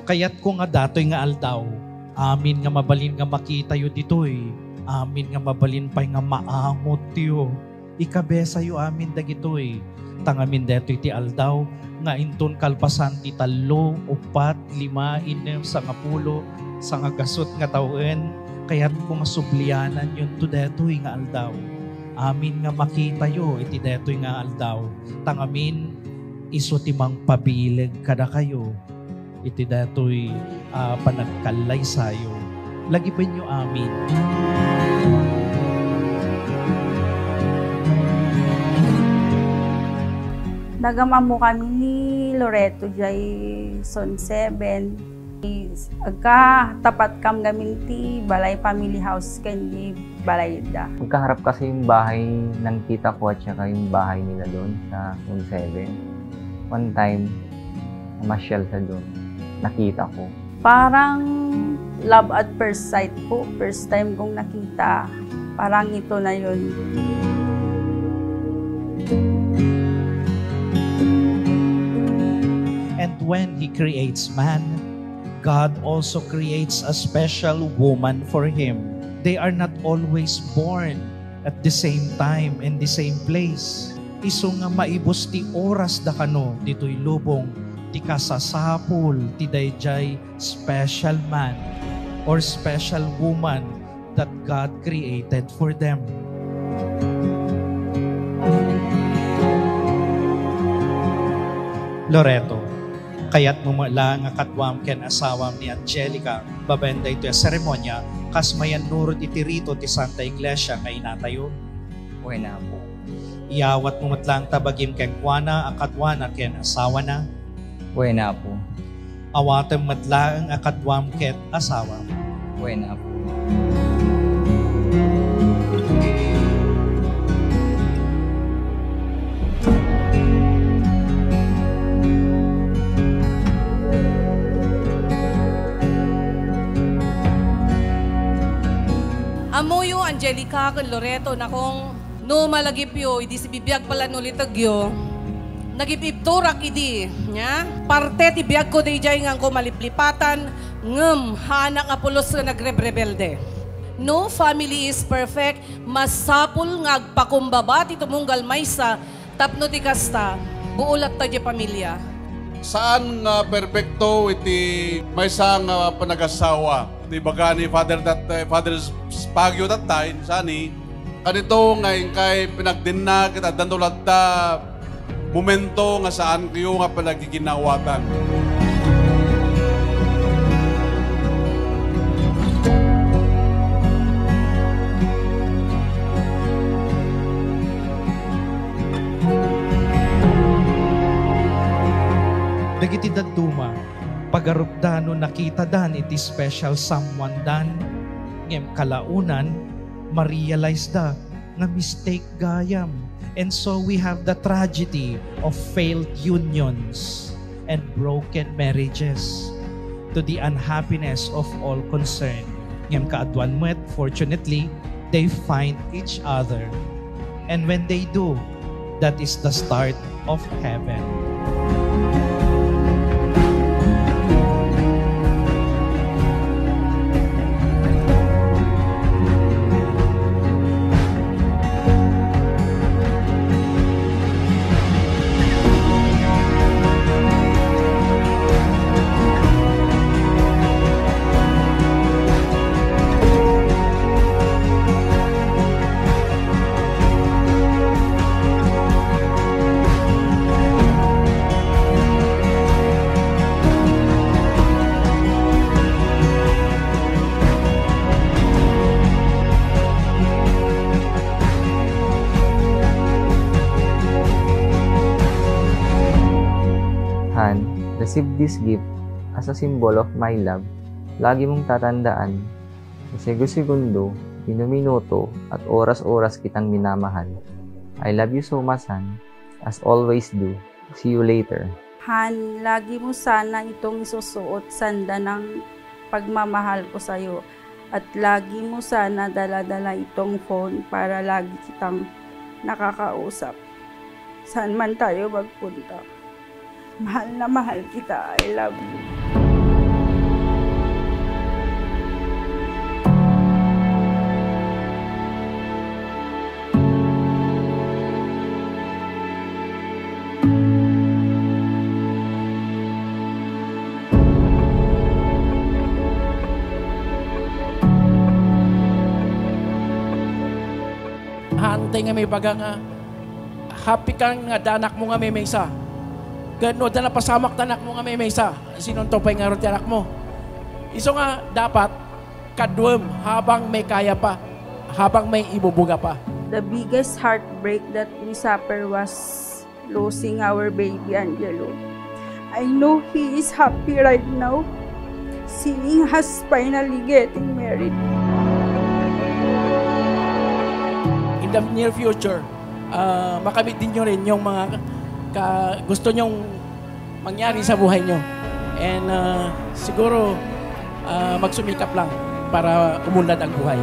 Kaya't ko nga datoy nga aldaw, amin nga mabalin nga makita yo ditoy, amin nga mabalin pa'y nga maangot yo. Ikabesa yo amin dagitoy, tangamin detoy ti aldaw, nga inton kalpasan ti 3, 4, 5, 6, 10, sa nga gasot nga tawen, kaya't ko nga sublianan yun to detoy nga aldaw. Amin nga makita yo iti detoy nga aldaw, tangamin iso timang pabileg kada kayo, iti detoy panagkalay sayo. Lagi pa nyo amin. Nagamamu kami ni Loreto jay son 7. Agka tapat kam gamin ti Balay Family House kanji Balay da. Magkaharap kasi yung bahay ng tita ko at saka yung bahay nila doon sa Zone 7. One time, namasyal sa doon. Nakita ko. Parang love at first sight po. First time kong nakita. Parang ito na yun. And when He creates man, God also creates a special woman for him. They are not always born at the same time and the same place. Iso nga maibos ti oras da kano dito'y lubong, ti kasasapol, ti dayjay special man or special woman that God created for them. Loreto, kaya't mumala nga katwam ken asawam ni Angelica, babenda ito yung seremonya, kas mayan nurot iti rito ti Santa Iglesia nga inatayo. Buena po. Iyawat mo matlang tabagim ken kuana, akatwana ken asawa na. Buena po. Awatem matlang akatwam ken asawa. Buena po. Amoyo Angelica ken Loreto na kung no malagipyo idi si bibiyag pala no litagyo. Nagipipturak idi, nya? Parte ti biyag ko dayjay nga ko maliplipatan ngem hanak nga pulos nga nagrebelde. No family is perfect, masapul nga agpakumbaba ti tumunggal maysa tapno ti kasta buulat ta di pamilya. Saan nga perfecto iti maysa nga panagasawa? Di baga ni Father's Spagyo that time, sani, kanito ngayon kay pinagdinag at dandulat ta momento nga saan kayo nga palagiginawatan. Dagiti daduma, pagarupdano nakita dan iti special someone dan, ngem kalaunan, ma-realize da nga mistake gayam. And so we have the tragedy of failed unions and broken marriages to the unhappiness of all concerned. Ngem kaadwan met, fortunately, they find each other. And when they do, that is the start of heaven. Han, receive this gift as a symbol of my love. Lagi mong tatandaan, sa segundo, minuto at oras-oras kitang minamahal. I love you so much, Han, as always do. See you later. Han, lagi mo sana itong isusuot sanda ng pagmamahal ko sa'yo. At lagi mo sana dala-dala itong phone para lagi kitang nakakausap. Saan man tayo magpunta. Mahal na mahal kita. I love you. tay nga may baga nga happy kang nga danak mo nga may maysa. Gano da napasamak danak mo nga may maysa. Sinon to pay nga ron ti anak mo. Iso nga dapat kadwem habang may kaya pa, habang may ibubuga pa. The biggest heartbreak that we suffer was losing our baby Angelo. I know he is happy right now, seeing us finally getting married. In the near future, makamit din nyo rin yung mga gusto nyong mangyari sa buhay nyo. And siguro magsumikap lang para umunlad ang buhay.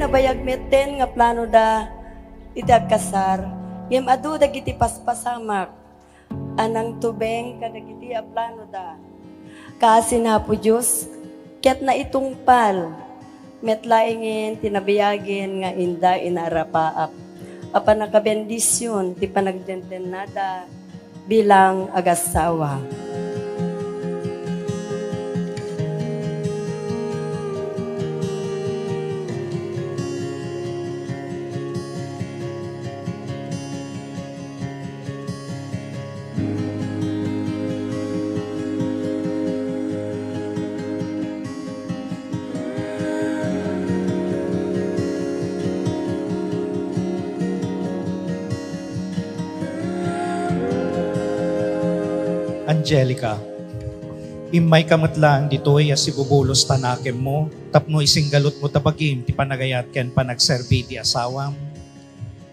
Bayag meten nga plano da idag kasar ngem adu dagiti paspasamak anang tubeng kadagiti a plano da kasi na po Diyos ket na itungpal metlaingin tinabiyagin nga inda inarapaap apan nakabendisyon ti panagdenten nada bilang agasawa. Angelica, imay kamatlaan ditoy as ibubulos tanakem mo, tapno isinggalot mo tabagim, ti panagayat ken panagserbi ti asawam.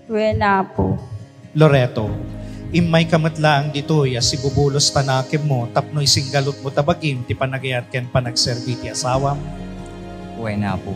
Wena po. Loreto, imay kamatlaan ditoy as ibubulos tanakem mo, tapno isinggalot mo tabagim, ti panagayat ken panagserbi ti asawam. Wena po.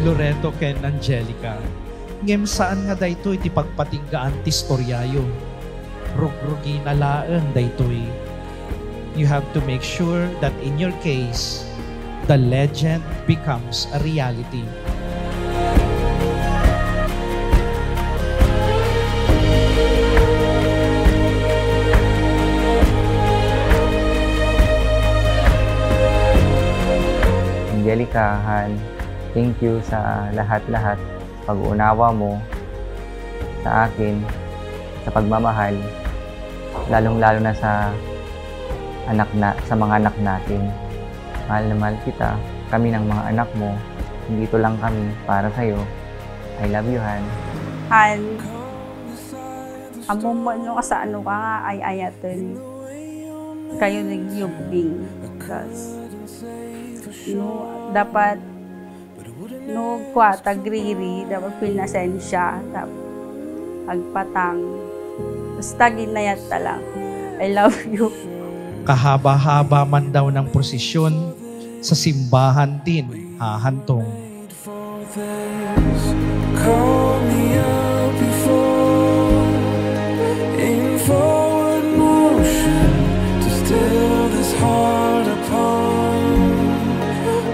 Loreto ken Angelica, ngem saan nga daytoy ti pagpatinggaan ti storyayo. Rugrugi na laan daytoy. You have to make sure that in your case, the legend becomes a reality. Angelica, Han, thank you sa lahat-lahat, pag-uunawa mo sa akin, sa pagmamahal, lalong-lalo na sa mga anak natin. Mahal na mahal kita, kami ng mga anak mo, dito lang kami para sa'yo. I love you, Han. Han, among mo nyo sa ano ka nga ay ayatin. Kayo nagyubing. No, dapat no kwata griri dapat pinasensya dapat agpatang basta ginayat lang. I love you. Kahaba-haba man daw ng prosesyon, sa simbahan din hahantong. Call me up before in forward motion to still this heart upon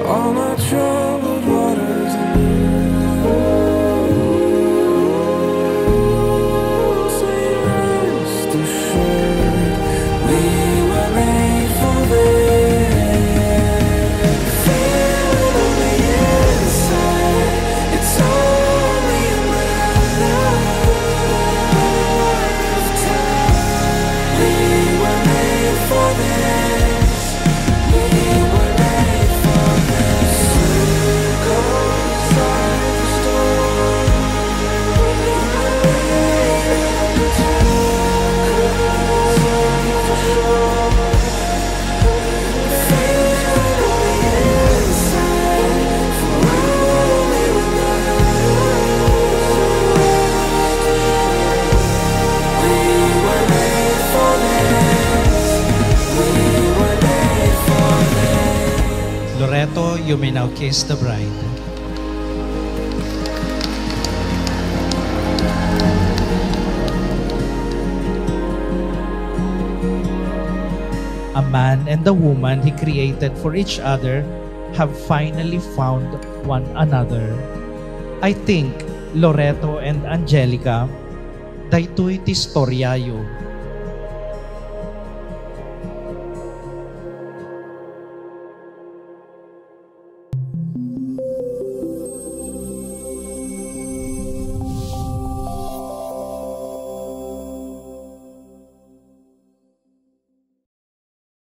all my troubled waters say rest assured we were made for this. Feel it on the inside, it's only a matter of time. We were made for this. We were made for this. Circles like the storm. Loreto, you may now kiss the bride. A man and the woman he created for each other have finally found one another. I think Loreto and Angelica, daytoy ti storyayo